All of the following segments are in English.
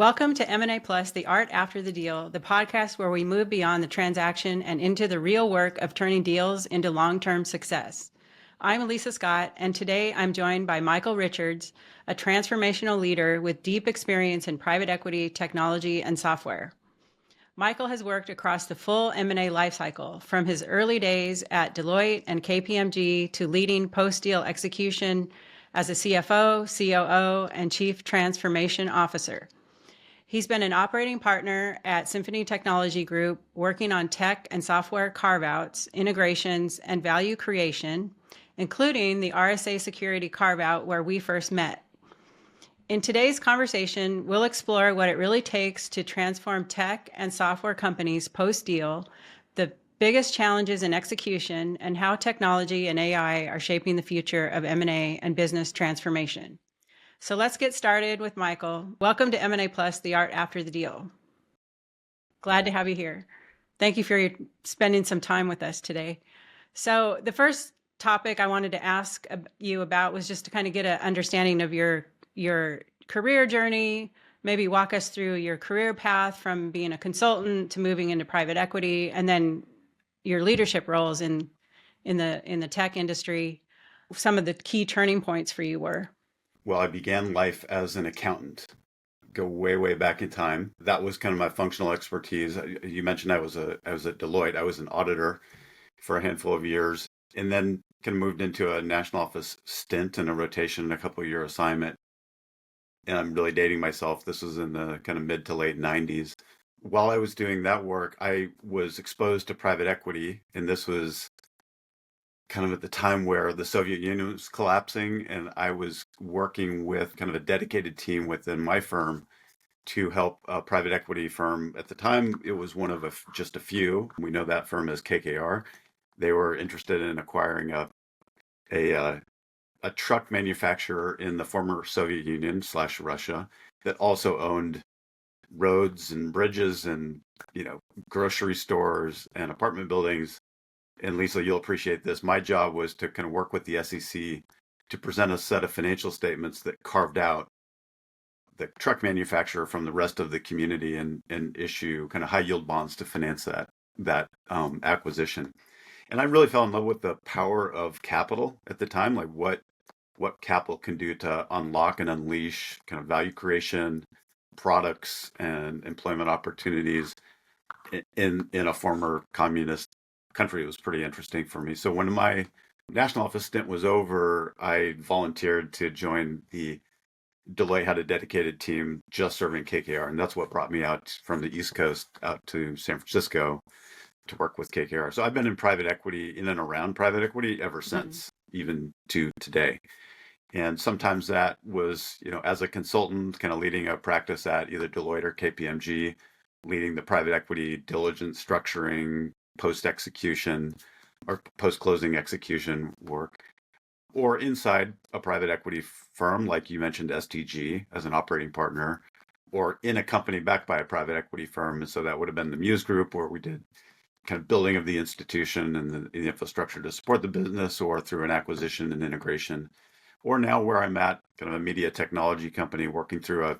Welcome to M&A Plus, the art after the deal, the podcast where we move beyond the transaction and into the real work of turning deals into long-term success. I'm Elisa Scott, and today I'm joined by Michael Richards, a transformational leader with deep experience in private equity, technology, and software. Michael has worked across the full M&A lifecycle, from his early days at Deloitte and KPMG to leading post-deal execution as a CFO, COO, and Chief Transformation Officer. He's been an operating partner at Symphony Technology Group, working on tech and software carve-outs, integrations, and value creation, including the RSA Security carve-out where we first met. In today's conversation, we'll explore what it really takes to transform tech and software companies post-deal, the biggest challenges in execution, and how technology and AI are shaping the future of M&A and business transformation. So let's get started with Michael. Welcome to M&A Plus, the art after the deal. Glad to have you here. Thank you for spending some time with us today. So the first topic I wanted to ask you about was just to kind of get an understanding of your career journey, maybe walk us through your career path from being a consultant to moving into private equity, and then your leadership roles in the tech industry. Some of the key turning points for you were. Well, I began life as an accountant. Go way, way back in time. That was kind of my functional expertise. You mentioned I was at Deloitte. I was an auditor for a handful of years, and then kind of moved into a national office stint and a rotation, a couple of year assignment. And I'm really dating myself. This was in the kind of mid to late 90s. While I was doing that work, I was exposed to private equity, and this was kind of at the time where the Soviet Union was collapsing, and I was working with kind of a dedicated team within my firm to help a private equity firm. At the time, it was one of just a few. We know that firm as KKR. They were interested in acquiring a truck manufacturer in the former Soviet Union / Russia that also owned roads and bridges and grocery stores and apartment buildings. And Lisa, you'll appreciate this. My job was to kind of work with the SEC to present a set of financial statements that carved out the truck manufacturer from the rest of the community and issue kind of high yield bonds to finance that acquisition. And I really fell in love with the power of capital at the time, like what capital can do to unlock and unleash kind of value creation, products, and employment opportunities in a former communist country. It was pretty interesting for me. So when my national office stint was over, I volunteered to join Deloitte had a dedicated team just serving KKR, and that's what brought me out from the East Coast out to San Francisco to work with KKR. So I've been in private equity, in and around private equity ever since, even to today. And sometimes that was, as a consultant, kind of leading a practice at either Deloitte or KPMG, leading the private equity diligence, structuring, post-execution or post-closing execution work, or inside a private equity firm, like you mentioned, STG, as an operating partner, or in a company backed by a private equity firm. And so that would have been the Muse Group, where we did kind of building of the institution and the infrastructure to support the business, or through an acquisition and integration, or now where I'm at, kind of a media technology company working through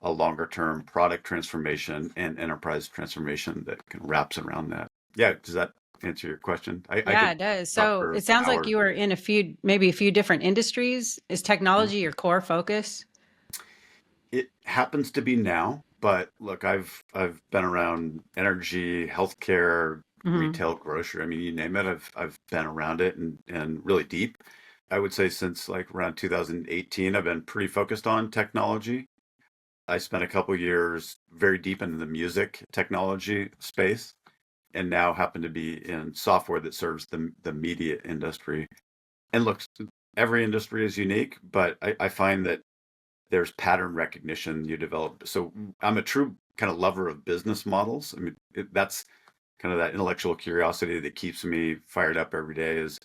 a longer term product transformation and enterprise transformation that kind of wraps around that. Yeah, does that answer your question? It does. So it sounds like you were in maybe a few different industries. Is technology your core focus? It happens to be now, but look, I've been around energy, healthcare, retail, grocery. I mean, you name it, I've been around it and really deep. I would say since like around 2018, I've been pretty focused on technology. I spent a couple years very deep into the music technology space, and now happen to be in software that serves the media industry. And look, every industry is unique, but I find that there's pattern recognition you develop. So I'm a true kind of lover of business models. I mean, that's kind of that intellectual curiosity that keeps me fired up every day. Is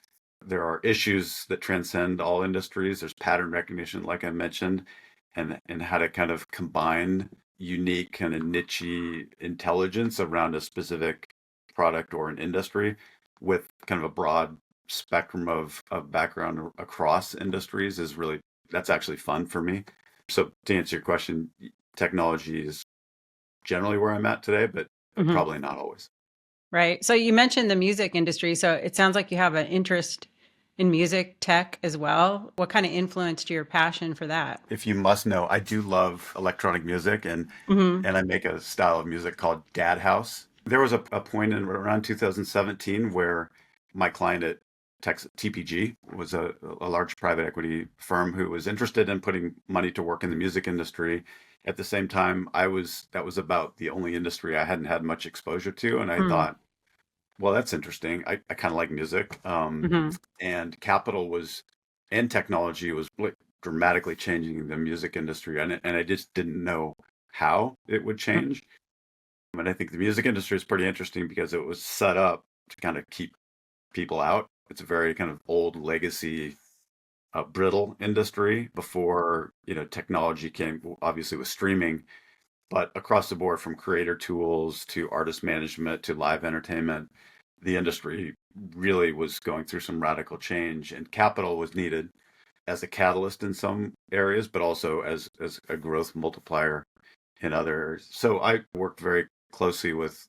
there are issues that transcend all industries. There's pattern recognition, like I mentioned, and how to kind of combine unique kind of niche intelligence around a specific product or an industry with kind of a broad spectrum of background across industries that's actually fun for me. So to answer your question, technology is generally where I'm at today, but Hmm. probably not always. Right. So you mentioned the music industry. So it sounds like you have an interest in music tech as well. What kind of influenced your passion for that? If you must know, I do love electronic music, Hmm. and I make a style of music called Dad House. There was a point in around 2017 where my client at TPG was a large private equity firm who was interested in putting money to work in the music industry. At the same time, that was about the only industry I hadn't had much exposure to, and I Hmm. thought, well, that's interesting. I kind of like music. Hmm. And capital was, and technology was like dramatically changing the music industry. And I just didn't know how it would change. And I think the music industry is pretty interesting because it was set up to kind of keep people out. It's a very kind of old legacy, brittle industry before, technology came, obviously with streaming, but across the board from creator tools to artist management to live entertainment, the industry really was going through some radical change, and capital was needed as a catalyst in some areas, but also as a growth multiplier in others. So I worked very closely with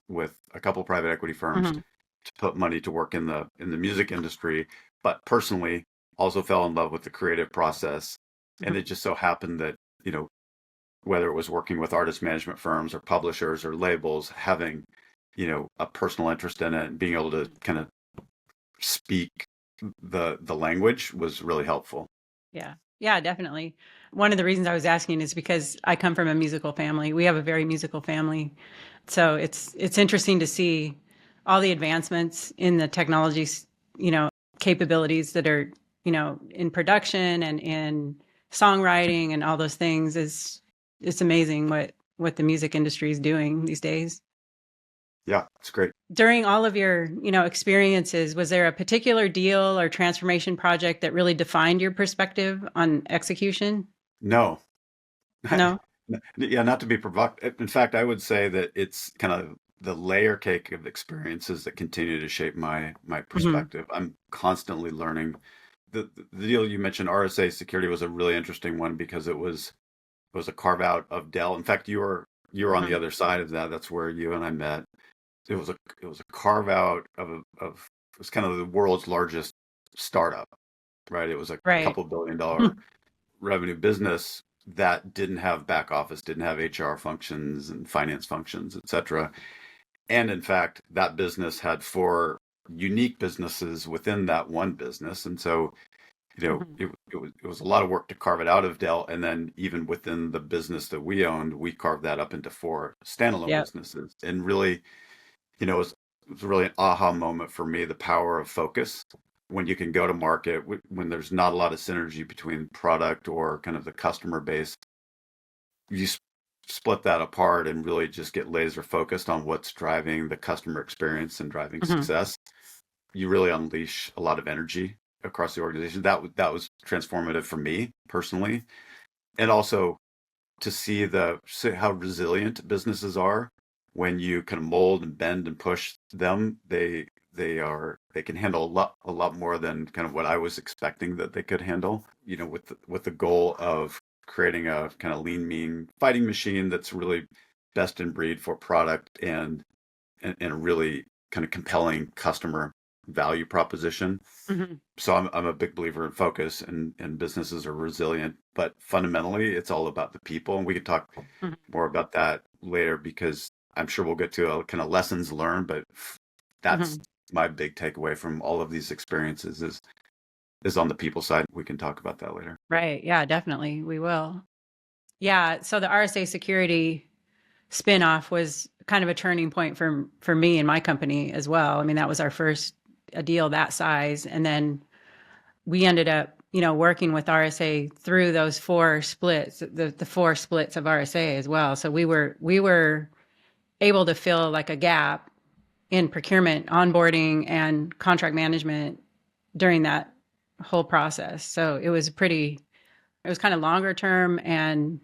a couple private equity firms Hmm. to put money to work in the music industry, but personally also fell in love with the creative process. And it Hmm. just so happened that, whether it was working with artist management firms or publishers or labels, having, a personal interest in it and being able to kind of speak the language was really helpful. Yeah. Yeah, definitely. One of the reasons I was asking is because I come from a musical family. We have a very musical family. So it's interesting to see all the advancements in the technologies, you know, capabilities that are, in production and in songwriting and all those things is it's amazing what the music industry is doing these days. Yeah, it's great. During all of your, experiences, was there a particular deal or transformation project that really defined your perspective on execution? No, No? yeah, not to be provocative. In fact, I would say that it's kind of the layer cake of experiences that continue to shape my Mhm. perspective. I'm constantly learning. The deal you mentioned, RSA Security, was a really interesting one because it was a carve out of Dell. In fact, you were on the Mhm. other side of that. That's where you and I met. It was a carve out it was kind of the world's largest startup, right? It was a Right. couple $1 billion revenue business that didn't have back office, didn't have HR functions and finance functions, et cetera. And in fact, that business had four unique businesses within that one business. And so, Mhm. it was a lot of work to carve it out of Dell. And then even within the business that we owned, we carved that up into four standalone Yep. businesses. And really, it was really an aha moment for me, the power of focus when you can go to market, when there's not a lot of synergy between product or kind of the customer base. You split that apart and really just get laser focused on what's driving the customer experience and driving Mhm. success. You really unleash a lot of energy across the organization. That was transformative for me personally, and also to see how resilient businesses are when you can mold and bend and push them. They can handle a lot more than kind of what I was expecting that they could handle. With the goal of creating a kind of lean, mean fighting machine that's really best in breed for product and a really kind of compelling customer value proposition. Mhm. So I'm a big believer in focus, and businesses are resilient, but fundamentally it's all about the people. And we could talk Mhm. more about that later because I'm sure we'll get to a kind of lessons learned, but that's Mhm. my big takeaway from all of these experiences is on the people side. We can talk about that later. Right. Yeah, definitely. We will. Yeah. So the RSA Security spinoff was kind of a turning point for me and my company as well. I mean, that was our first a deal that size, and then we ended up, working with RSA through those four splits, the four splits of RSA as well. So we were able to fill like a gap in procurement, onboarding, and contract management during that whole process. So it was kind of longer term, and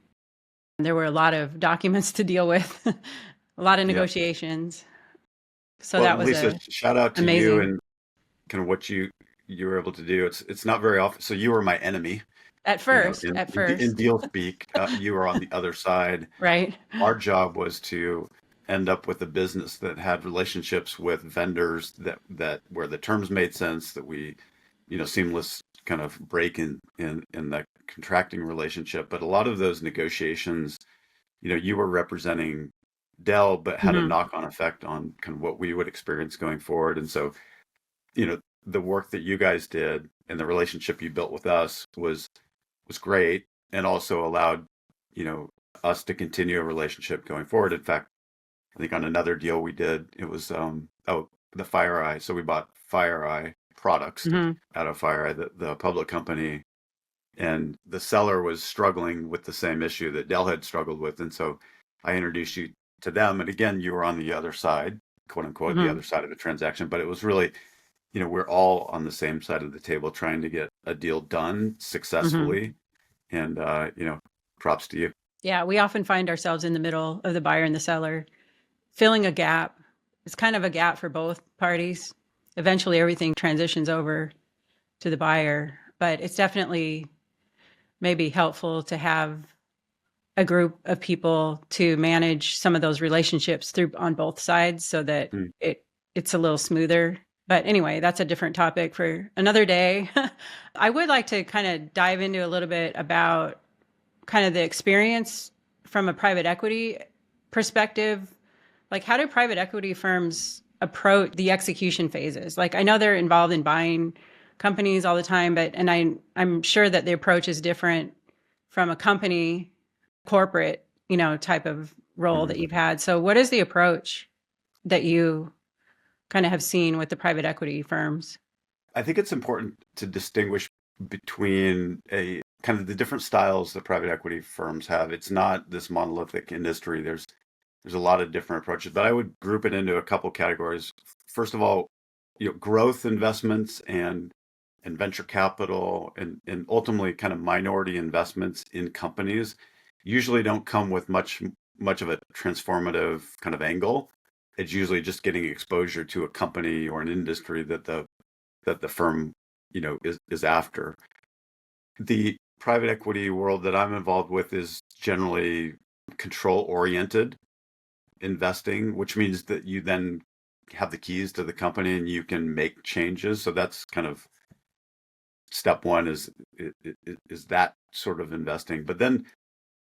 there were a lot of documents to deal with, a lot of Yeah. negotiations. So Well, that was Lisa, a shout out to you amazing. and kind of what you were able to do. It's not very often. So you were my enemy At You know, first, at in first, deal speak, you were on the other side. right? Our job was to end up with a business that had relationships with vendors that where the terms made sense, that we, seamless kind of break in that contracting relationship. But a lot of those negotiations, you were representing Dell, but had a Hmm. knock-on effect on kind of what we would experience going forward. And so, you know, the work that you guys did and the relationship you built with us was great, and also allowed, you know, us to continue a relationship going forward. In fact, I think on another deal we did, it was the FireEye. So we bought FireEye products Hmm. out of FireEye, the public company, and the seller was struggling with the same issue that Dell had struggled with. And so I introduced you to them. And again, you were on the other side, quote unquote, the Hmm. other side of the transaction. But it was really, we're all on the same side of the table trying to get a deal done Hmm. successfully. And, props to you. Yeah, we often find ourselves in the middle of the buyer and the seller, filling a gap. It's kind of a gap for both parties. Eventually, everything transitions over to the buyer, but it's definitely maybe helpful to have a group of people to manage some of those relationships through on both sides so that Mm. it's a little smoother. But anyway, that's a different topic for another day. I would like to kind of dive into a little bit about kind of the experience from a private equity perspective. Like, how do private equity firms approach the execution phases? Like, I know they're involved in buying companies all the time, but and I'm sure that the approach is different from a company corporate, type of role that Mhm. you've had. So what is the approach that you kind of have seen with the private equity firms? I think it's important to distinguish between a kind of the different styles that private equity firms have. It's not this monolithic industry. There's a lot of different approaches, but I would group it into a couple categories. First of all, growth investments and venture capital and ultimately kind of minority investments in companies usually don't come with much of a transformative kind of angle. It's usually just getting exposure to a company or an industry that the firm, is after. The private equity world that I'm involved with is generally control oriented investing, which means that you then have the keys to the company and you can make changes. So that's kind of step one is that sort of investing. But then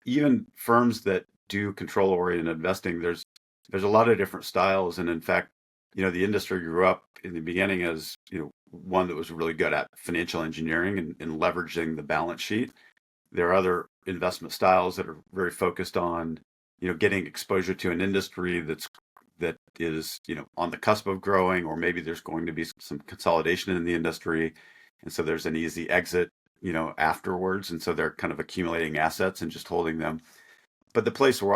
even firms that do control oriented investing, there's a lot of different styles. And in fact, the industry grew up in the beginning as, one that was really good at financial engineering and leveraging the balance sheet. There are other investment styles that are very focused on, getting exposure to an industry that is, on the cusp of growing, or maybe there's going to be some consolidation in the industry. And so there's an easy exit, afterwards. And so they're kind of accumulating assets and just holding them. But the place where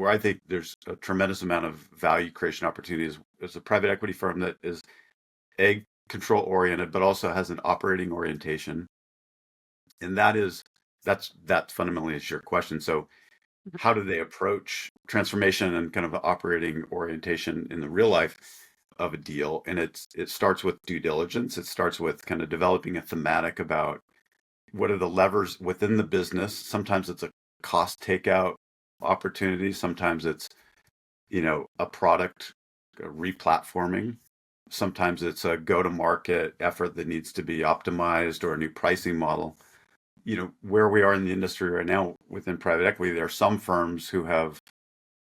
I think there's a tremendous amount of value creation opportunities is a private equity firm that is a control oriented, but also has an operating orientation. And that fundamentally is your question. So how do they approach transformation and kind of operating orientation in the real life of a deal? And it starts with due diligence. It starts with kind of developing a thematic about what are the levers within the business. Sometimes it's a cost takeout opportunity. Sometimes it's, a product replatforming. Sometimes it's a go-to-market effort that needs to be optimized or a new pricing model. Where we are in the industry right now within private equity, there are some firms who have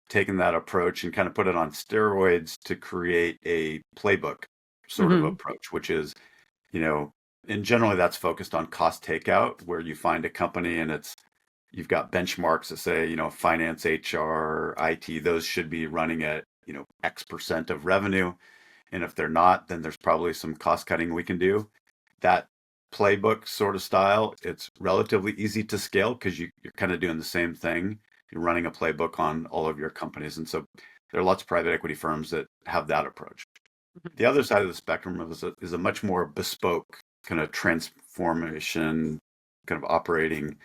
taken that approach and kind of put it on steroids to create a playbook sort of Hmm. approach, which is, you know, and generally that's focused on cost takeout, where you find a company and you've got benchmarks that say, finance, HR, IT, those should be running at, X% of revenue. And if they're not, then there's probably some cost cutting we can do. That playbook sort of style, it's relatively easy to scale because you're kind of doing the same thing. You're running a playbook on all of your companies. And so there are lots of private equity firms that have that approach. The other side of the spectrum is a much more bespoke kind of transformation, kind of operating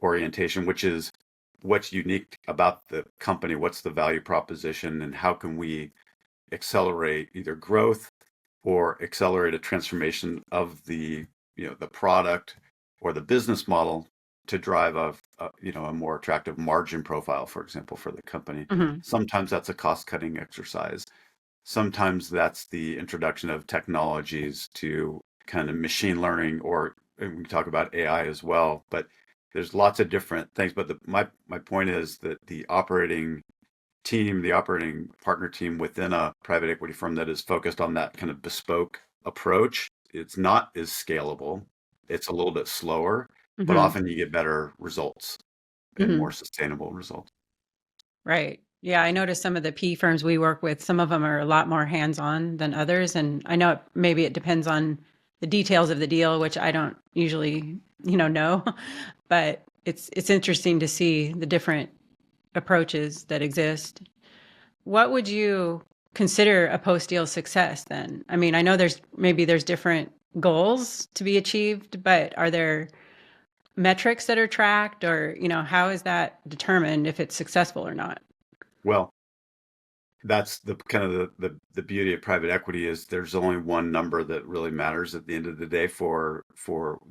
orientation, which is what's unique about the company, what's the value proposition, and how can we accelerate either growth or accelerate a transformation of the product or the business model to drive a more attractive margin profile, for example, for the company. Hmm. Sometimes that's a cost cutting exercise. Sometimes that's the introduction of technologies to kind of machine learning, or we talk about AI as well. But there's lots of different things. But my point is that the operating team, the operating partner team within a private equity firm that is focused on that kind of bespoke approach, it's not as scalable. It's a little bit slower, but Hmm. often you get better results and more Hmm. sustainable results. Right. Yeah, I noticed some of the P firms we work with, some of them are a lot more hands-on than others. And I know maybe it depends on the details of the deal, which I don't usually, know. But it's interesting to see the different approaches that exist. What would you consider a post-deal success then? I mean, I know there's different goals to be achieved, but are there metrics that are tracked, or, how is that determined if it's successful or not? Well, that's the kind of the beauty of private equity is there's only one number that really matters at the end of the day for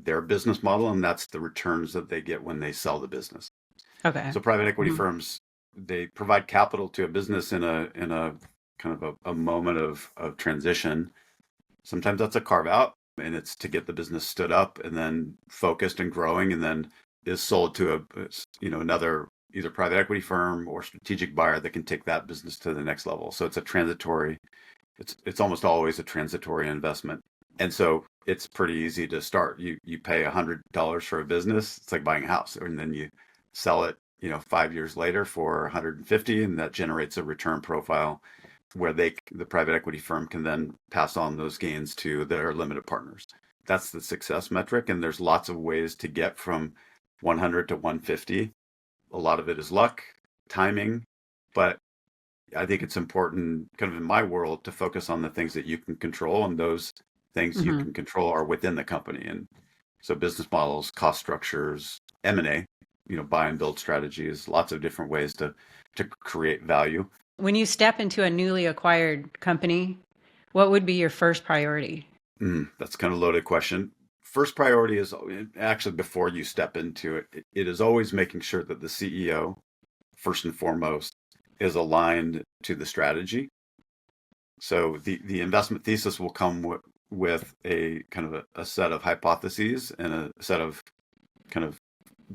their business model, and that's the returns that they get when they sell the business. Okay. So private equity Mhm. firms, they provide capital to a business in a kind of a moment of transition. Sometimes that's a carve out, and it's to get the business stood up and then focused and growing, and then is sold to another either private equity firm or strategic buyer that can take that business to the next level. So it's a transitory. It's almost always a transitory investment, and so it's pretty easy to start. You pay $100 for a business. It's like buying a house, and then you sell it 5 years later for 150, and that generates a return profile where the private equity firm can then pass on those gains to their limited partners. That's the success metric, and there's lots of ways to get from 100 to 150. A lot of it is luck, timing, but I think it's important, kind of in my world, to focus on the things that you can control, and those things you Mhm. can control are within the company. And so business models, cost structures, M&A, buy and build strategies, lots of different ways to create value. When you step into a newly acquired company, what would be your first priority? That's kind of a loaded question. First priority is actually before you step into it, it is always making sure that the CEO, first and foremost, is aligned to the strategy. So the investment thesis will come with a kind of a set of hypotheses and a set of kind of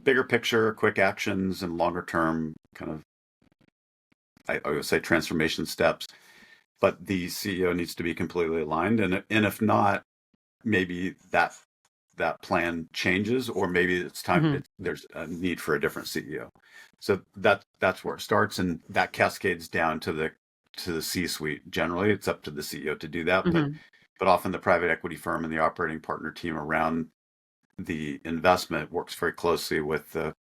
bigger picture, quick actions, and longer term kind of, I would say, transformation steps. But the CEO needs to be completely aligned, and if not, maybe that plan changes, or maybe it's time. Mhm. There's a need for a different CEO. So that's where it starts, and that cascades down to the C-suite. Generally, it's up to the CEO to do that, but Mhm. often the private equity firm and the operating partner team around the investment works very closely with the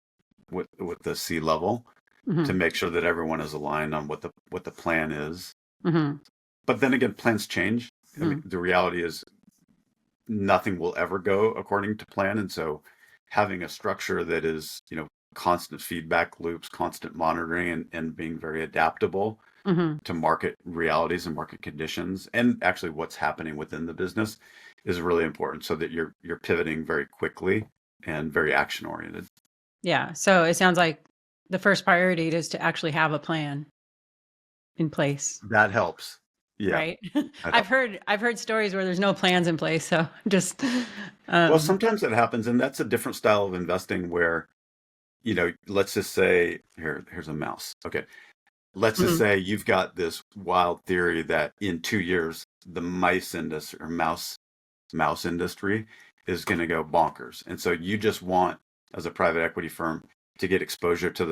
C level to Mhm. make sure that everyone is aligned on what the plan is. Mhm. But then again, plans change. I mean, Mhm. the reality is nothing will ever go according to plan. And so having a structure that is, constant feedback loops, constant monitoring, and being very adaptable Mhm. to market realities and market conditions, and actually what's happening within the business is really important so that you're pivoting very quickly and very action oriented. Yeah. So it sounds like the first priority is to actually have a plan in place, That helps. Yeah, right? that I've helps. heard I've heard stories where there's no plans in place. So just Well, um sometimes it happens, and that's a different style of investing where, let's just say here's a mouse. Okay. Let's just mhm. say you've got this wild theory that in 2 years the mice industry or mouse industry is going to go bonkers, and so you just want, as a private equity firm, to get exposure to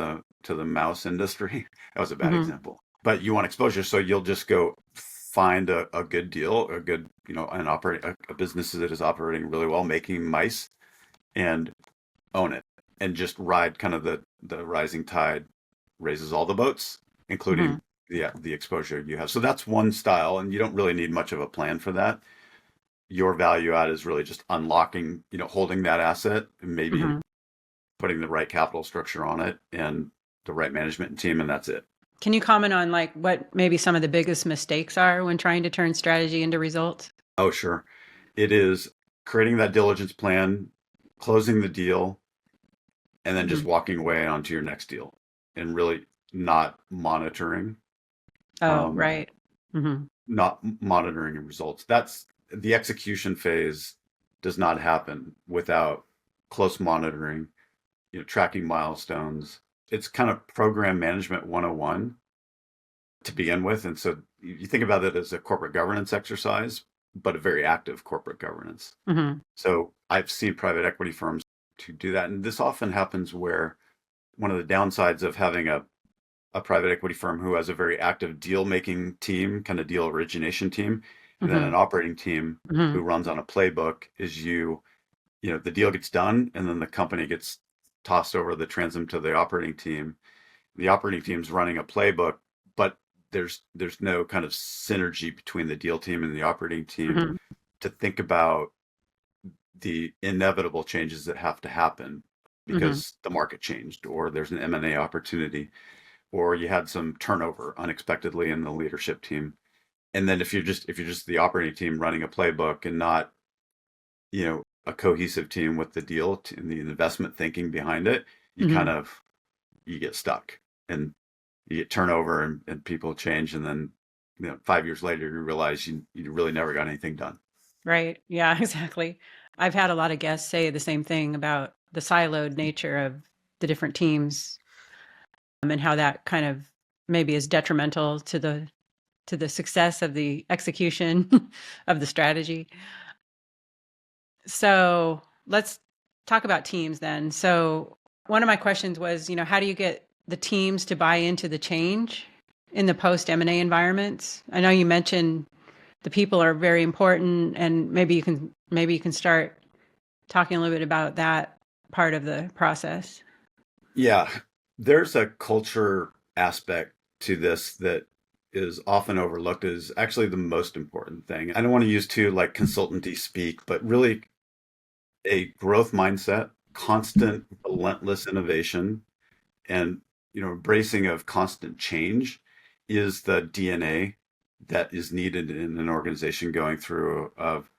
the mouse industry. That was a bad Mhm. example, but you want exposure, so you'll just go find a good deal, a good a business that is operating really well, making mice, and own it, and just ride kind of the rising tide raises all the boats, including Mhm. the exposure you have. So that's one style, and you don't really need much of a plan for that. Your value add is really just unlocking, holding that asset, and maybe Mhm. putting the right capital structure on it and the right management team, and that's it. Can you comment on like what maybe some of the biggest mistakes are when trying to turn strategy into results? Oh, sure. It is creating that diligence plan closing the deal and then just Mhm. walking away onto your next deal and really not monitoring, Oh, um, right. Hmm. results. That's the execution phase does not happen without close monitoring, tracking milestones. It's kind of program management 101 to begin with. And so you think about it as a corporate governance exercise, but a very active corporate governance. Hmm. So I've seen private equity firms to do that. And this often happens where one of the downsides of having a private equity firm who has a very active deal making team, kind of deal origination team, and then Hmm. an operating team who Hmm. runs on a playbook is the deal gets done and then the company gets tossed over the transom to the operating team. The operating team's running a playbook, but there's no kind of synergy between the deal team and the operating team Hmm. to think about the inevitable changes that have to happen Hmm. because the market changed or there's an M&A opportunity or you had some turnover unexpectedly in the leadership team. And then if you're just the operating team running a playbook and not, a cohesive team with the deal and the investment thinking behind it, you kind Hmm. of you get stuck and you get turnover and people change and then 5 years later you realize you really never got anything done. Right. Yeah, exactly. I've had a lot of guests say the same thing about the siloed nature of the different teams, and how that kind of maybe is detrimental to the success of the execution of the strategy. So let's talk about teams then. So one of my questions was, how do you get the teams to buy into the change in the post M&A environments? I know you mentioned the people are very important, and maybe you can start talking a little bit about that part of the process. Yeah, there's a culture aspect to this that is often overlooked as actually the most important thing. I don't want to use too like consultancy speak, but really a growth mindset, constant, relentless innovation, and embracing of constant change is the DNA that is needed in an organization going through of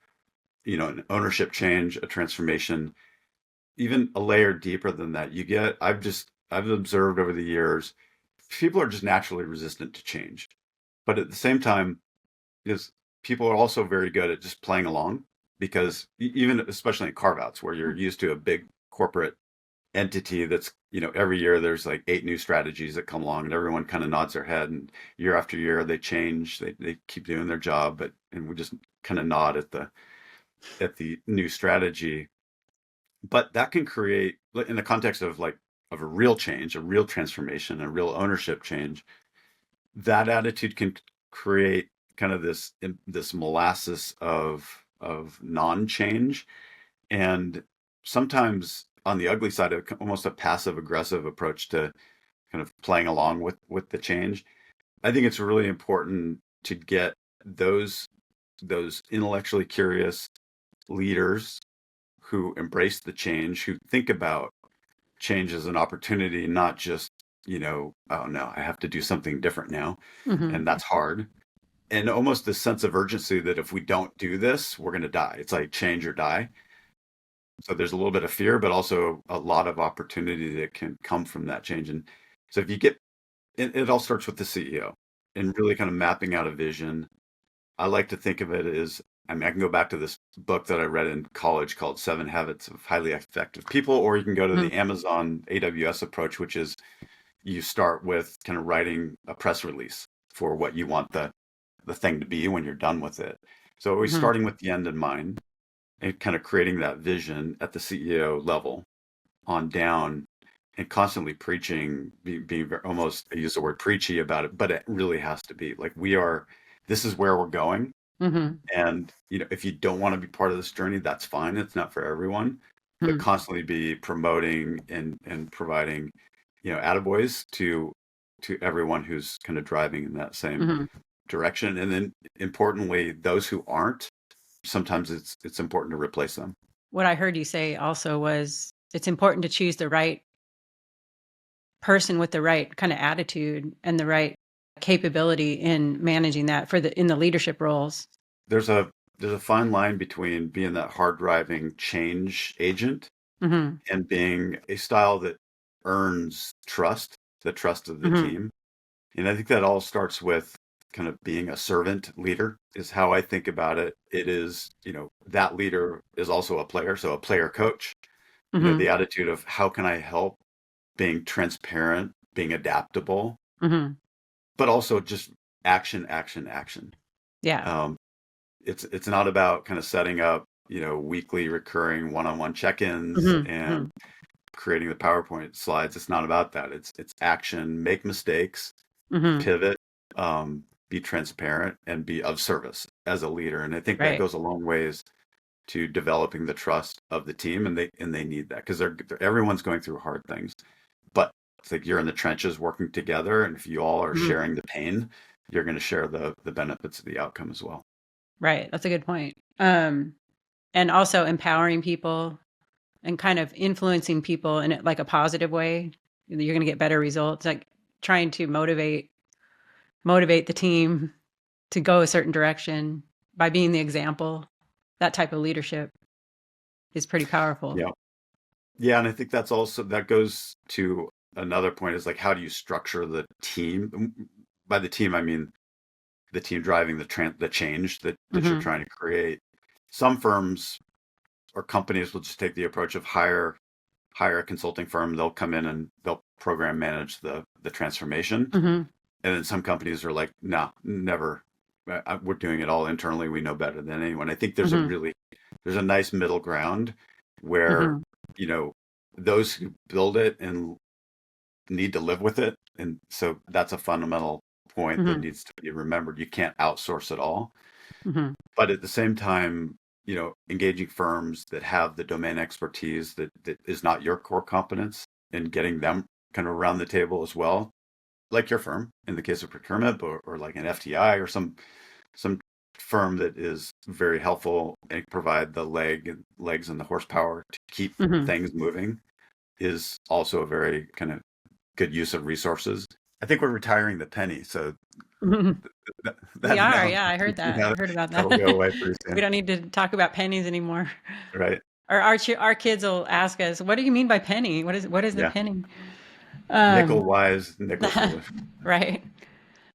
an ownership change, a transformation, even a layer deeper than that. I've observed over the years, people are just naturally resistant to change. But at the same time, is people are also very good at just playing along because even especially in carve-outs where you're used to a big corporate entity that's, every year there's like 8 new strategies that come along and everyone kind of nods their head and year after year they change, they keep doing their job, and we just kind of nod at the new strategy. But that can create, in the context of a real change, a real transformation, a real ownership change, that attitude can create kind of this molasses of non-change, and sometimes on the ugly side of almost a passive aggressive approach to kind of playing along with the change. I think it's really important to get those those intellectually curious leaders who embrace the change, who think about change as an opportunity, not just, oh no, I have to do something different now. Hmm. And that's hard. And almost this sense of urgency that if we don't do this, we're going to die. It's like change or die. So there's a little bit of fear, but also a lot of opportunity that can come from that change. And so if you get, it all starts with the CEO and really kind of mapping out a vision. I like to think of it as, I mean, I can go back to this book that I read in college called Seven Habits of Highly Effective People, or you can go to Hmm. the Amazon AWS approach, which is you start with kind of writing a press release for what you want the thing to be when you're done with it. So always Hmm. starting with the end in mind and kind of creating that vision at the CEO level on down and constantly preaching, being almost, I use the word preachy about it, but it really has to be like this is where we're going. Hmm. And, if you don't want to be part of this journey, that's fine. It's not for everyone, but Hmm. constantly be promoting and providing, attaboys to everyone who's kind of driving in that same Hmm. direction. And then importantly, those who aren't, sometimes it's important to replace them. What I heard you say also was it's important to choose the right person with the right kind of attitude and the right capability in managing that in the leadership roles. There's a fine line between being that hard driving change agent Mm-hmm. and being a style that earns trust, the trust of the Mm-hmm. team. And I think that all starts with kind of being a servant leader is how I think about it. It is, that leader is also a player, so a player coach, Mm-hmm. the attitude of how can I help, being transparent, being adaptable, Mm-hmm. but also just action, action, action. Yeah. Um, it's not about kind of setting up, weekly recurring one-on-one check-ins Mm-hmm. and Mm-hmm. creating the PowerPoint slides. It's not about that. It's action, make mistakes, Mm-hmm. pivot, be transparent, and be of service as a leader. And I think that Right. goes a long ways to developing the trust of the team, and they need that because everyone's going through hard things. But it's like you're in the trenches working together, and if you all are Mm-hmm. sharing the pain, you're going to share the benefits of the outcome as well. Right. That's a good point. And also empowering people and kind of influencing people in like a positive way. You're going to get better results. Like trying to motivate the team to go a certain direction by being the example. That type of leadership is pretty powerful. Yeah. Yeah, and I think that goes to another point is like how do you structure the team? By the team, I mean the team driving the change that you're Mm-hmm. trying to create. Some firms or companies will just take the approach of hire a consulting firm. They'll come in and they'll program manage the transformation. Mm-hmm. And then some companies are like, no, never. We're doing it all internally. We know better than anyone. I think Mm-hmm. there's a nice middle ground where, Mm-hmm. you know, those who build it and need to live with it. And so that's a fundamental point that Mm-hmm. needs to be remembered. You can't outsource it all. Mm-hmm. But at the same time, engaging firms that have the domain expertise that is not your core competence and getting them kind of around the table as well, like your firm in the case of procurement, or like an FTI or some firm that is very helpful and provide the legs and the horsepower to keep Mm-hmm. things moving is also a very kind of good use of resources. I think we're retiring the penny, so Mm-hmm. We that are. analogy, Yeah, I heard that. I heard about that. that'll go away pretty We soon, don't need to talk about pennies anymore. right? Or our kids will ask us, "What do you mean by penny? What is the Yeah, penny?" nickel Um, wise, nickel foolish. right.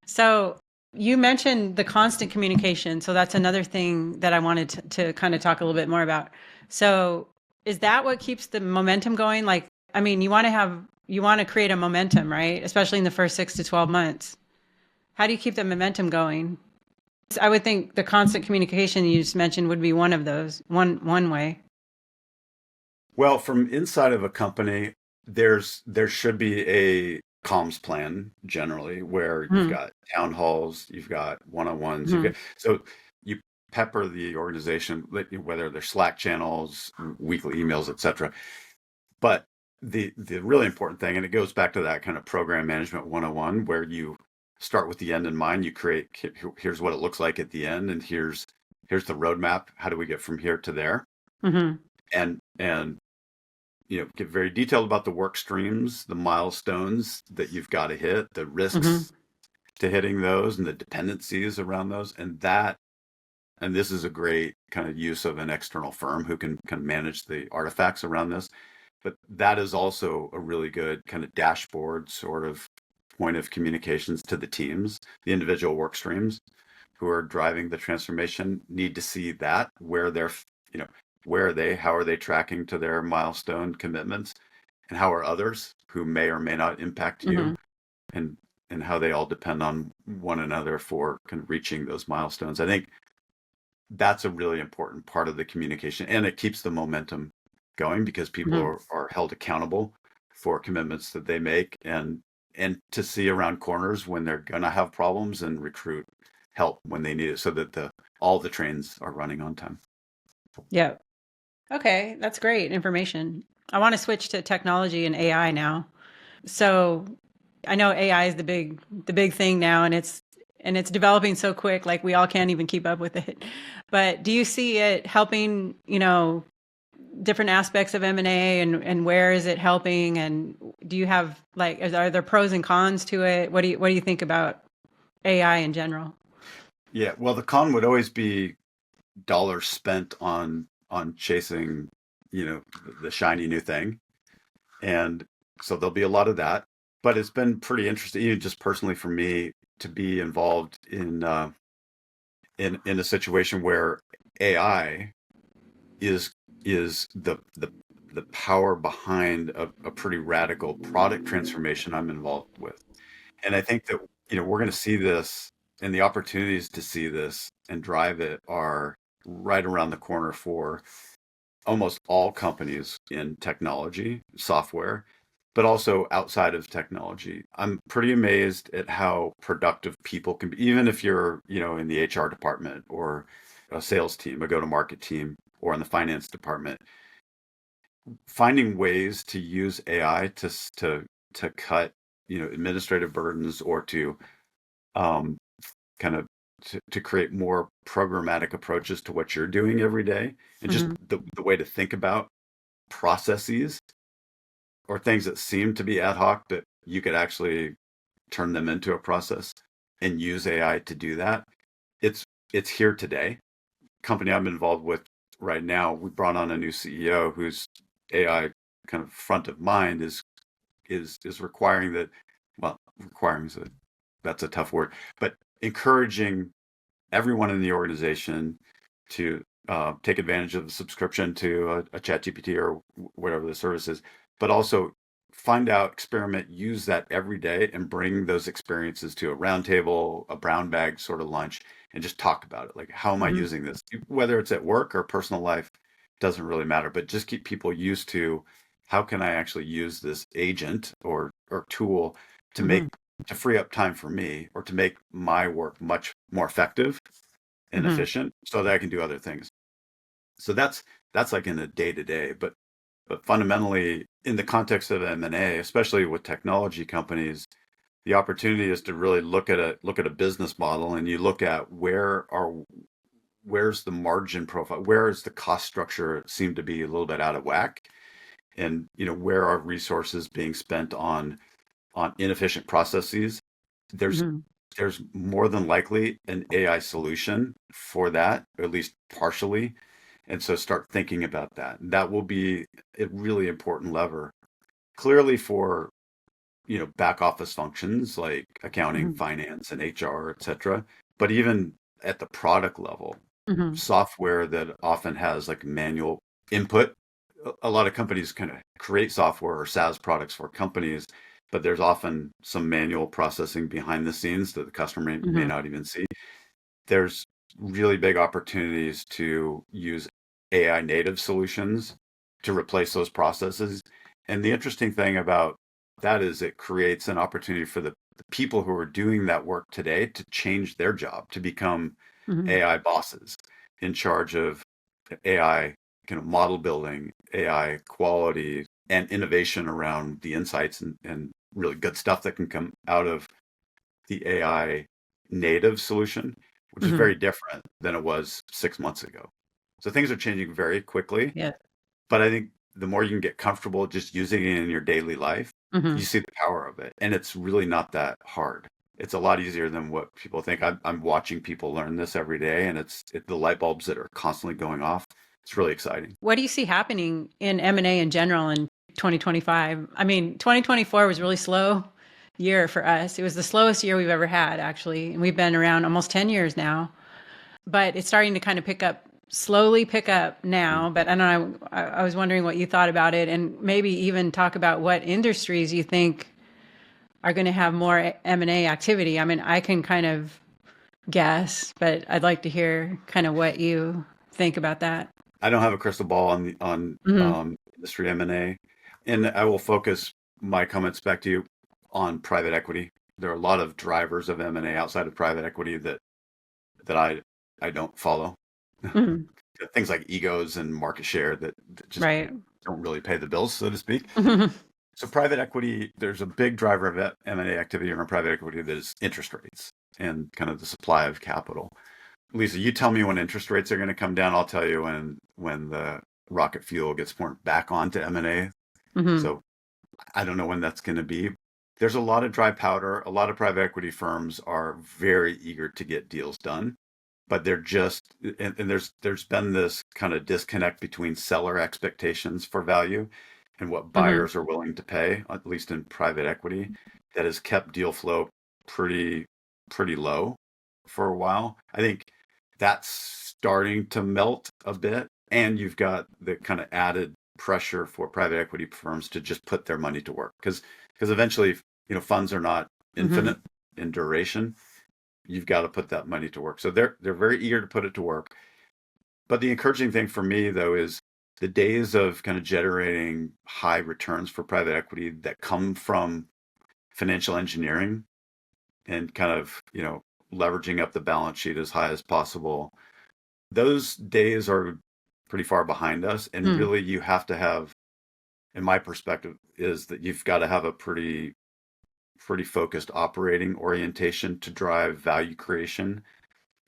So you mentioned the constant communication. So that's another thing that I wanted to kind of talk a little bit more about. So is that what keeps the momentum going? Like, I mean, you want to create a momentum, right? Especially in the first 6 to 12 months. How do you keep the momentum going? I would think the constant communication you just mentioned would be one of those, one way. Well, from inside of a company, there should be a comms plan generally where you've Mm-hmm. got town halls, you've got one-on-ones, Mm-hmm. so you pepper the organization, whether they're Slack channels, weekly emails, etc. But the really important thing, and it goes back to that kind of program management 101, where you start with the end in mind. You create here's what it looks like at the end, and here's the roadmap. How do we get from here to there? Mm-hmm. And get very detailed about the work streams, the milestones that you've got to hit, the Mm-hmm. risks to hitting those, and the dependencies around those, and this is a great kind of use of an external firm who can manage the artifacts around this. But that is also a really good kind of dashboard sort of point of communications to the teams. The individual work streams who are driving the transformation need to see that where they're, you know, where are they, how are they tracking to their milestone commitments, and how are others who may or may not impact you, Mm-hmm. and how they all depend on one another for kind of reaching those milestones. I think that's a really important part of the communication, and it keeps the momentum going because people Mm-hmm. are held accountable for commitments that they make, and to see around corners when they're going to have problems and recruit help when they need it so that the all the trains are running on time. Yeah. Okay, that's great information. I want to switch to technology and AI now. So I know AI is the big thing now, and it's developing so quick, like we all can't even keep up with it. But do you see it helping, different aspects of M&A, and where is it helping? And do you have like, are there pros and cons to it? What do you think about AI in general? Yeah, well, the con would always be dollars spent on chasing the shiny new thing. And so there'll be a lot of that. But it's been pretty interesting, even just personally for me, to be involved in a situation where AI is the power behind a pretty radical product transformation I'm involved with. And I think that we're going to see this, and the opportunities to see this and drive it are right around the corner for almost all companies in technology, software, but also outside of technology. I'm pretty amazed at how productive people can be, even if you're, in the HR department or a sales team, a go-to-market team, or in the finance department, finding ways to use AI to cut, administrative burdens, or to um, kind of to create more programmatic approaches to what you're doing every day, and just Hmm. the way to think about processes or things that seem to be ad hoc, that you could actually turn them into a process and use AI to do that. It's it's here today. Company I'm involved with right now, we brought on a new CEO whose AI kind of front of mind is requiring that, well, requiring is that's a tough word, but encouraging everyone in the organization to take advantage of the subscription to a chat GPT or whatever the service is, but also find out, experiment, use that every day, and bring those experiences to a round table, a brown bag sort of lunch, and just talk about it. Like, how am I Hmm. using this? Whether it's at work or personal life, doesn't really matter, but just keep people used to how can I actually use this agent or tool to make Hmm. to free up time for me, or to make my work much more effective and Hmm. efficient, so that I can do other things. So that's like in a day to day, but fundamentally in the context of M&A, especially with technology companies, the opportunity is to really look at a business model, and you look at where's the margin profile, where is the cost structure seem to be a little bit out of whack, and where are resources being spent on inefficient processes. There's Hmm. there's more than likely an AI solution for that, or at least partially. And so start thinking about that. That will be a really important lever, clearly for, back office functions like accounting, Hmm. finance, and HR, et cetera. But even at the product level, Hmm. software that often has like manual input. A lot of companies kind of create software or SaaS products for companies, but there's often some manual processing behind the scenes that the customer may Hmm. not even see. There's really big opportunities to use AI native solutions to replace those processes. And the interesting thing about that is it creates an opportunity for the people who are doing that work today to change their job, to become Hmm. AI bosses in charge of AI kind of model building, AI quality, and innovation around the insights and really good stuff that can come out of the AI native solution, which is Hmm. very different than it was 6 months ago. So things are changing very quickly, Yeah. but I think the more you can get comfortable just using it in your daily life, you Hmm. see the power of it. And it's really not that hard. It's a lot easier than what people think. I'm watching people learn this every day, and the light bulbs that are constantly going off. It's really exciting. What do you see happening in M&A in general in 2025? I mean, 2024 was a really slow year for us. It was the slowest year we've ever had, actually. And we've been around almost 10 years now. But it's starting to kind of slowly pick up now. But I don't know, I was wondering what you thought about it, and maybe even talk about what industries you think are going to have more M&A activity. I mean, I can kind of guess, but I'd like to hear kind of what you think about that. I don't have a crystal ball on Hmm. industry M&A, and I will focus my comments back to you on private equity. There are a lot of drivers of M&A outside of private equity that I don't follow. Hmm. Things like egos and market share that just Right. don't really pay the bills, so to speak. Hmm. So private equity, there's a big driver of M&A activity around private equity that is interest rates and kind of the supply of capital. Lisa, you tell me when interest rates are going to come down. I'll tell you when the rocket fuel gets poured back onto M&A. Hmm. So I don't know when that's going to be. There's a lot of dry powder. A lot of private equity firms are very eager to get deals done. but they're just, and there's been this kind of disconnect between seller expectations for value and what Mm-hmm. buyers are willing to pay, at least in private equity, that has kept deal flow pretty pretty low for a while. I think that's starting to melt a bit, and you've got the kind of added pressure for private equity firms to just put their money to work because eventually, funds are not Mm-hmm. infinite in duration. You've got to put that money to work. So they're very eager to put it to work. But the encouraging thing for me though is the days of kind of generating high returns for private equity that come from financial engineering and kind of, leveraging up the balance sheet as high as possible. Those days are pretty far behind us. And Mm-hmm. really you have to have, in my perspective, is that you've got to have a pretty focused operating orientation to drive value creation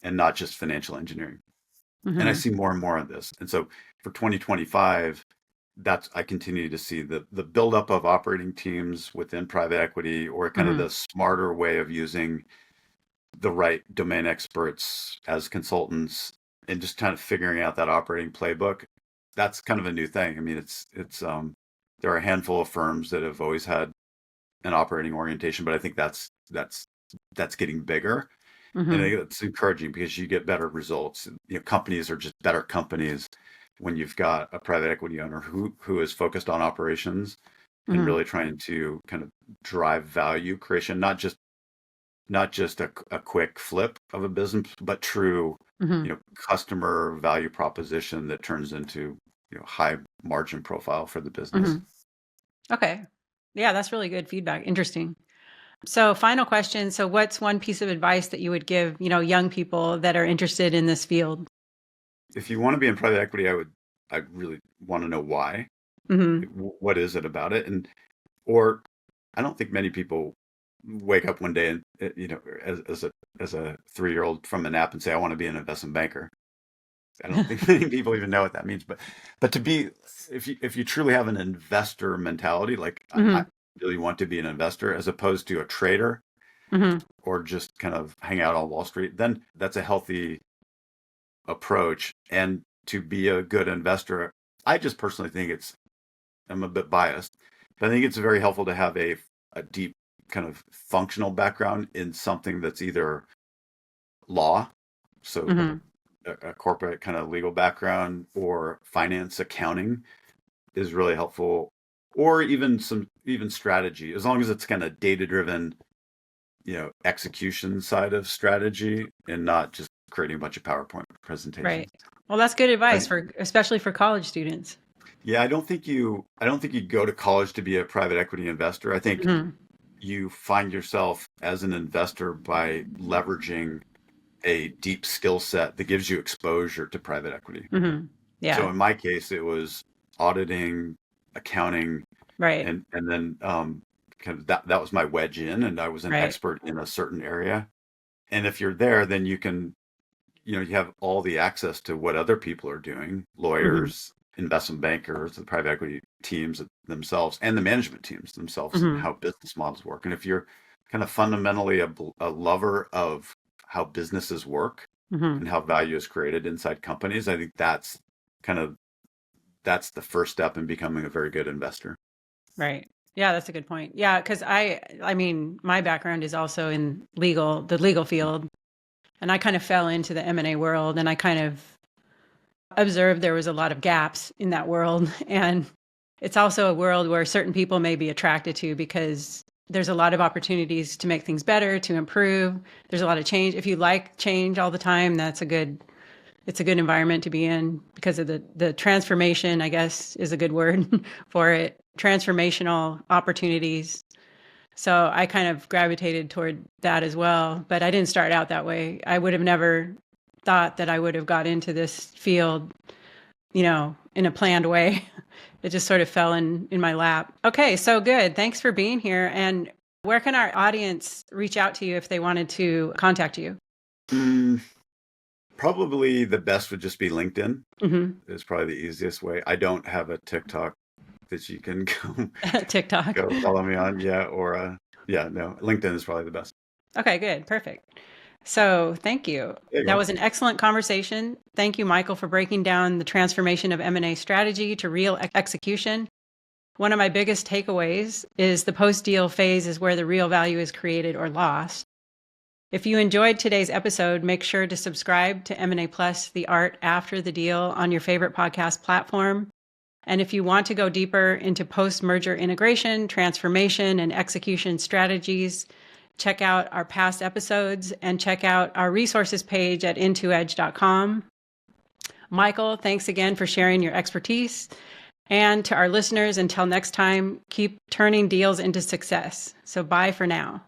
and not just financial engineering. And I Mm-hmm. see more and more of this. And so for 2025, I continue to see the buildup of operating teams within private equity, or kind of Mm-hmm. the smarter way of using the right domain experts as consultants and just kind of figuring out that operating playbook. That's kind of a new thing. I mean, it's there are a handful of firms that have always had an operating orientation, but I think that's getting bigger. And I Mm-hmm. think it's encouraging because you get better results. Companies are just better companies when you've got a private equity owner who is focused on operations and Mm-hmm. really trying to kind of drive value creation, not just a quick flip of a business, but true, Mm-hmm. customer value proposition that turns into, high margin profile for the business. Mm-hmm. Okay. Yeah, that's really good feedback. Interesting. So, final question. So, what's one piece of advice that you would give, young people that are interested in this field? If you want to be in private equity, I really want to know why. Mm-hmm. Like, what is it about it? Or I don't think many people wake up one day and, as a 3-year-old from a nap and say, I want to be an investment banker. I don't think many people even know what that means. But to be, if you truly have an investor mentality, like I Mm-hmm. really want to be an investor as opposed to a trader Mm-hmm. or just kind of hang out on Wall Street, then that's a healthy approach. And to be a good investor, I just personally think I'm a bit biased, but I think it's very helpful to have a deep kind of functional background in something that's either law, so Mm-hmm. a corporate kind of legal background, or finance, accounting is really helpful, or even strategy, as long as it's kind of data driven, execution side of strategy and not just creating a bunch of PowerPoint presentations. Right. Well, that's good I advice think, especially for college students. yeah, I don't think you go to college to be a private equity investor. I think Mm-hmm. you find yourself as an investor by leveraging a deep skill set that gives you exposure to private equity. Mm-hmm. So Yeah. in my case, it was auditing, accounting, Right. and then kind of that was my wedge in, and I was an Right. expert in a certain area. And if you're there, then you have all the access to what other people are doing, Mm-hmm. lawyers, investment bankers, the private equity teams themselves, and the management teams themselves, and Mm-hmm. how business models work. And if you're kind of fundamentally a lover of how businesses work Mm-hmm. and how value is created inside companies, I think kind of that's the first step in becoming a very good investor. Right. Yeah, that's a good point. Yeah, because I mean, my background is also in the legal field, and I kind of fell into the M&A world, and I kind of observed there was a lot of gaps in that world, and it's also a world where certain people may be attracted to because there's a lot of opportunities to make things better, to improve. There's a lot of change. If you like change all the time, it's a good environment to be in because of the transformation, I guess is a good word for it. Transformational opportunities. So I kind of gravitated toward that as well, but I didn't start out that way. I would have never thought that I would have got into this field, in a planned way. It just sort of fell in my lap. Okay, so good. Thanks for being here. And where can our audience reach out to you if they wanted to contact you? Mm, Probably the best would just be LinkedIn. Hmm. Is probably the easiest way. I don't have a TikTok that you can go TikTok. go follow me on. Yeah, or yeah, no, LinkedIn is probably the best. Okay, good. Perfect. So thank you. There you That go. was an excellent conversation. Thank you, Michael, for breaking down the transformation of M&A strategy to real execution. One of my biggest takeaways is the post-deal phase is where the real value is created or lost. If you enjoyed today's episode, make sure to subscribe to M&A Plus, The Art After the Deal on your favorite podcast platform. And if you want to go deeper into post-merger integration, transformation, and execution strategies, check out our past episodes and check out our resources page at intoedge.com. Michael, thanks again for sharing your expertise. And to our listeners, until next time, keep turning deals into success. So bye for now.